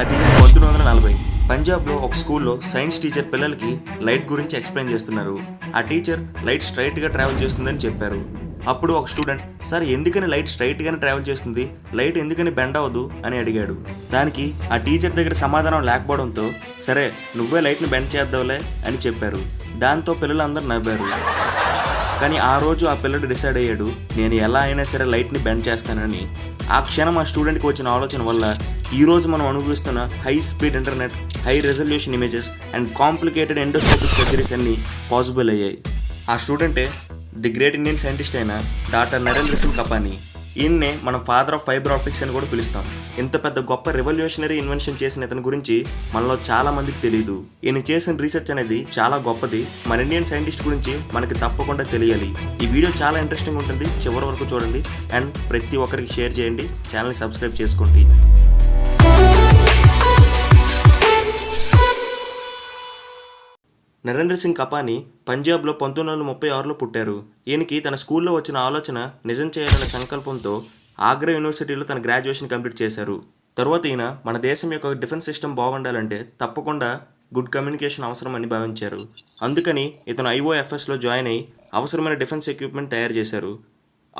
అది 1940. పంజాబ్లో ఒక స్కూల్లో సైన్స్ టీచర్ పిల్లలకి లైట్ గురించి ఎక్స్ప్లెయిన్ చేస్తున్నారు. ఆ టీచర్ లైట్ స్ట్రైట్గా ట్రావెల్ చేస్తుందని చెప్పారు. అప్పుడు ఒక స్టూడెంట్, సార్ ఎందుకని లైట్ స్ట్రైట్గానే ట్రావెల్ చేస్తుంది, లైట్ ఎందుకని బెండ్ అవ్వదు అని అడిగాడు. దానికి ఆ టీచర్ దగ్గర సమాధానం లేకపోవడంతో, సరే నువ్వే లైట్ని బెండ్ చేద్దావులే అని చెప్పారు. దాంతో పిల్లలందరూ నవ్వారు. కానీ ఆ రోజు ఆ పిల్లడు డిసైడ్ అయ్యాడు, నేను ఎలా అయినా సరే లైట్ని బెండ్ చేస్తానని. ఆ క్షణం ఆ స్టూడెంట్కి వచ్చిన ఆలోచన వల్ల ఈరోజు మనం అనుభవిస్తున్న high speed internet, high resolution images and complicated endoscopic surgeries అన్నీ పాసిబుల్ అయ్యాయి. ఆ స్టూడెంటే ది గ్రేట్ ఇండియన్ సైంటిస్ట్ అయిన డాక్టర్ నరేంద్ర సింగ్ కపానీ. ఈయన్నే మనం ఫాదర్ ఆఫ్ ఫైబర్ ఆప్టిక్స్ అని కూడా పిలుస్తాం. ఇంత పెద్ద గొప్ప రెవల్యూషనరీ ఇన్వెన్షన్ చేసిన ఇతని గురించి మనలో చాలా మందికి తెలియదు. ఈయన చేసిన రీసెర్చ్ అనేది చాలా గొప్పది. మన ఇండియన్ సైంటిస్ట్ గురించి మనకి తప్పకుండా తెలియాలి. ఈ వీడియో చాలా ఇంట్రెస్టింగ్ ఉంటుంది, చివరి వరకు చూడండి అండ్ ప్రతి ఒక్కరికి షేర్ చేయండి, ఛానల్ని సబ్స్క్రైబ్ చేసుకోండి. నరేంద్ర సింగ్ కపానీ పంజాబ్లో 1936లో పుట్టారు. ఈయనకి తన స్కూల్లో వచ్చిన ఆలోచన నిజం చేయాలనే సంకల్పంతో ఆగ్రా యూనివర్సిటీలో తన గ్రాడ్యుయేషన్ కంప్లీట్ చేశారు. తర్వాత ఈయన మన దేశం యొక్క డిఫెన్స్ సిస్టమ్ బాగుండాలంటే తప్పకుండా గుడ్ కమ్యూనికేషన్ అవసరం అని భావించారు. అందుకని ఇతను IOFSలో జాయిన్ అయ్యి అవసరమైన డిఫెన్స్ ఎక్విప్మెంట్ తయారు చేశారు.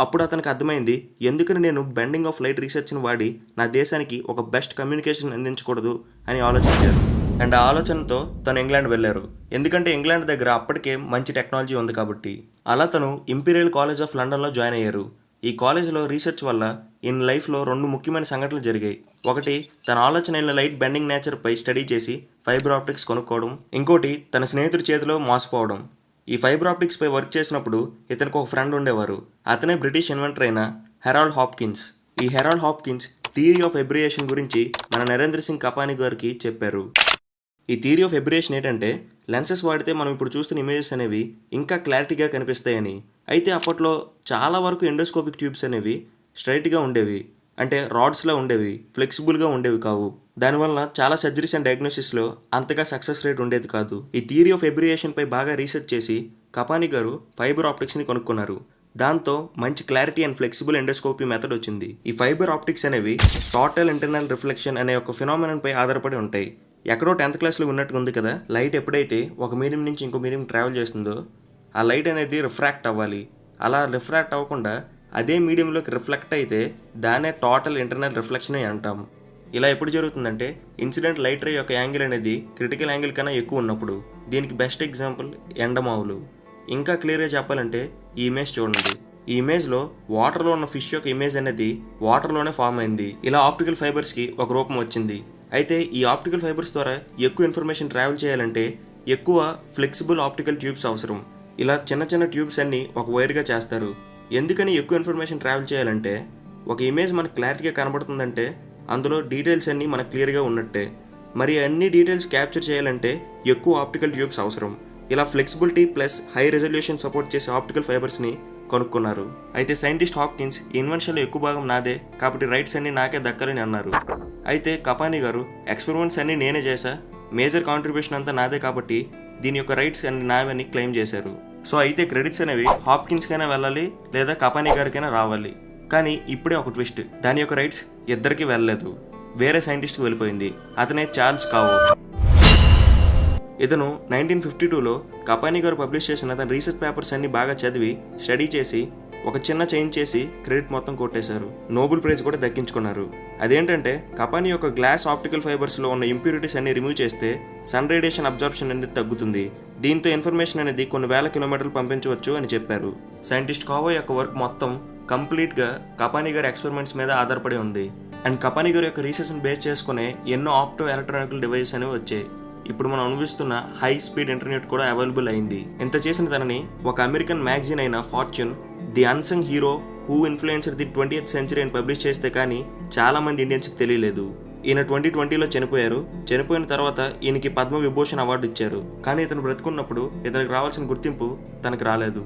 అప్పుడు అతనికి అర్థమైంది, ఎందుకని నేను బెండింగ్ ఆఫ్ లైట్ రీసెర్చ్ని వాడి నా దేశానికి ఒక బెస్ట్ కమ్యూనికేషన్ అందించకూడదు అని ఆలోచించారు. అండ్ ఆ ఆలోచనతో తను ఇంగ్లాండ్ వెళ్ళారు. ఎందుకంటే ఇంగ్లాండ్ దగ్గర అప్పటికే మంచి టెక్నాలజీ ఉంది కాబట్టి. అలా తను ఇంపీరియల్ కాలేజ్ ఆఫ్ లండన్లో జాయిన్ అయ్యారు. ఈ కాలేజ్లో రీసెర్చ్ వల్ల ఈయన లైఫ్లో 2 ముఖ్యమైన సంఘటనలు జరిగాయి. ఒకటి, తన ఆలోచన అయిన లైట్ బెండింగ్ నేచర్పై స్టడీ చేసి ఫైబర్ ఆప్టిక్స్ కొనుక్కోవడం. ఇంకోటి, తన స్నేహితుడి చేతిలో మోసపోవడం. ఈ ఫైబర్ ఆప్టిక్స్పై వర్క్ చేసినప్పుడు ఇతనికి ఒక ఫ్రెండ్ ఉండేవారు. అతనే బ్రిటిష్ ఇన్వెంటర్ అయిన హెరాల్డ్ హాప్కిన్స్. ఈ హెరాల్డ్ హాప్కిన్స్ థియరీ ఆఫ్ ఎబ్రియేషన్ గురించి మన నరేంద్ర సింగ్ కపానీ గారికి చెప్పారు. ఈ థియరీ ఆఫ్ ఎబ్రియేషన్ ఏంటంటే, లెన్సెస్ వాడితే మనం ఇప్పుడు చూస్తున్న ఇమేజెస్ అనేవి ఇంకా క్లారిటీగా కనిపిస్తాయని. అయితే అప్పట్లో చాలా వరకు ఎండోస్కోపిక్ ట్యూబ్స్ అనేవి స్ట్రైట్గా ఉండేవి, అంటే రాడ్స్లో ఉండేవి, ఫ్లెక్సిబుల్గా ఉండేవి కావు. దానివల్ల చాలా సర్జరీస్ అండ్ డయాగ్నోసిస్లో అంతగా సక్సెస్ రేట్ ఉండేది కాదు. ఈ థియరీ ఆఫ్ ఎబ్రియేషన్పై బాగా రీసెర్చ్ చేసి కపానీ గారు ఫైబర్ ఆప్టిక్స్ని కొనుక్కున్నారు. దాంతో మంచి clarity and flexible endoscopy method వచ్చింది. ఈ ఫైబర్ ఆప్టిక్స్ అనేవి టోటల్ ఇంటర్నల్ రిఫ్లెక్షన్ అనే ఒక ఫినామినన్పై ఆధారపడి ఉంటాయి. ఎక్కడో 10th క్లాస్లో ఉన్నట్టుగా ఉంది కదా. లైట్ ఎప్పుడైతే ఒక మీడియం నుంచి ఇంకో మీడియం ట్రావెల్ చేస్తుందో ఆ లైట్ అనేది రిఫ్రాక్ట్ అవ్వాలి. అలా రిఫ్రాక్ట్ అవ్వకుండా అదే మీడియంలోకి రిఫ్లెక్ట్ అయితే దాన్నే టోటల్ ఇంటర్నల్ రిఫ్లెక్షన్ అని అంటాం. ఇలా ఎప్పుడు జరుగుతుందంటే, ఇన్సిడెంట్ లైట్ రే యొక్క యాంగిల్ అనేది క్రిటికల్ యాంగిల్ కన్నా ఎక్కువ ఉన్నప్పుడు. దీనికి బెస్ట్ ఎగ్జాంపుల్ ఎండమావులు. ఇంకా క్లియర్గా చెప్పాలంటే ఈ ఇమేజ్ చూడండి. ఈ ఇమేజ్లో వాటర్లో ఉన్న ఫిష్ యొక్క ఇమేజ్ అనేది వాటర్లోనే ఫామ్ అయింది. ఇలా ఆప్టికల్ ఫైబర్స్కి ఒక రూపం వచ్చింది. అయితే ఈ ఆప్టికల్ ఫైబర్స్ ద్వారా ఎక్కువ ఇన్ఫర్మేషన్ ట్రావెల్ చేయాలంటే ఎక్కువ ఫ్లెక్సిబుల్ ఆప్టికల్ ట్యూబ్స్ అవసరం. ఇలా చిన్న చిన్న ట్యూబ్స్ అన్నీ ఒక వైర్గా చేస్తారు. ఎందుకని ఎక్కువ ఇన్ఫర్మేషన్ ట్రావెల్ చేయాలంటే, ఒక ఇమేజ్ మనకు క్లారిటీగా కనబడుతుందంటే అందులో డీటెయిల్స్ అన్నీ మనకు క్లియర్గా ఉన్నట్టే. మరి అన్ని డీటెయిల్స్ క్యాప్చర్ చేయాలంటే ఎక్కువ ఆప్టికల్ ట్యూబ్స్ అవసరం. ఇలా flexibility plus high resolution support చేసే ఆప్టికల్ ఫైబర్స్ని కొనుక్కున్నారు. అయితే సైంటిస్ట్ హాప్కిన్స్ ఇన్వెన్షన్లో ఎక్కువ భాగం నాదే కాబట్టి రైట్స్ అన్నీ నాకే దక్కాలని అన్నారు. అయితే కపానీ గారు, ఎక్స్పెరిమెంట్స్ అన్నీ నేనే చేశా, మేజర్ కాంట్రిబ్యూషన్ అంతా నాదే కాబట్టి దీని యొక్క రైట్స్ అన్ని నావని క్లెయిమ్ చేశారు. సో అయితే క్రెడిట్స్ అనేవి హాప్కిన్స్కైనా వెళ్ళాలి లేదా కపానీ గారికైనా రావాలి. కానీ ఇప్పుడే ఒక ట్విస్ట్, దాని యొక్క రైట్స్ ఇద్దరికి వెళ్ళలేదు, వేరే సైంటిస్ట్కి వెళ్ళిపోయింది. అతనే చార్ల్స్ కావో. ఇతను 1952లో కపానీ గారు పబ్లిష్ చేసిన తన రీసెర్చ్ పేపర్స్ అన్ని బాగా చదివి స్టడీ చేసి ఒక చిన్న చేంజ్ చేసి క్రెడిట్ మొత్తం కొట్టేశారు. నోబెల్ ప్రైజ్ కూడా దక్కించుకున్నారు. అదేంటంటే, కపానీ యొక్క గ్లాస్ ఆప్టికల్ ఫైబర్స్లో ఉన్న ఇంప్యూరిటీస్ అన్ని రిమూవ్ చేస్తే సన్ రేడియేషన్ అబ్జార్ప్షన్ అనేది తగ్గుతుంది. దీంతో ఇన్ఫర్మేషన్ అనేది కొన్ని వేల కిలోమీటర్లు పంపించవచ్చు అని చెప్పారు. సైంటిస్ట్ కావో యొక్క వర్క్ మొత్తం కంప్లీట్గా కపానీ గారి ఎక్స్పెరిమెంట్స్ మీద ఆధారపడి ఉంది. అండ్ కపానీ గారి యొక్క రీసెర్చ్ని బేస్ చేసుకునే ఎన్నో ఆప్టో ఎలక్ట్రానికల్ డివైసెస్ అనేవి వచ్చాయి. ఇప్పుడు మనం అనుభవిస్తున్న హై స్పీడ్ ఇంటర్నెట్ కూడా అవైలబుల్ అయింది. ఇంత చేసిన తనని ఒక అమెరికన్ మ్యాగజైన్ అయిన fortune the unsung hero who influencer the 20th century అని పబ్లిష్ చేస్తే కానీ చాలా మంది ఇండియన్స్కి తెలియలేదు. ఈయన 2020లో చనిపోయారు. చనిపోయిన తర్వాత ఈయనకి పద్మవిభూషణ్ అవార్డు ఇచ్చారు. కానీ ఇతను బ్రతుకున్నప్పుడు ఇతనికి రావాల్సిన గుర్తింపు తనకు రాలేదు.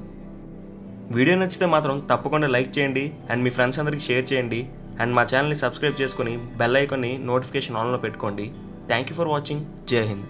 వీడియో నచ్చితే మాత్రం తప్పకుండా లైక్ చేయండి అండ్ మీ ఫ్రెండ్స్ అందరికీ షేర్ చేయండి. అండ్ మా ఛానల్ని సబ్స్క్రైబ్ చేసుకుని బెల్ ఐకాన్ని నోటిఫికేషన్ ఆన్లో పెట్టుకోండి. Thank you for watching. జై హింద్.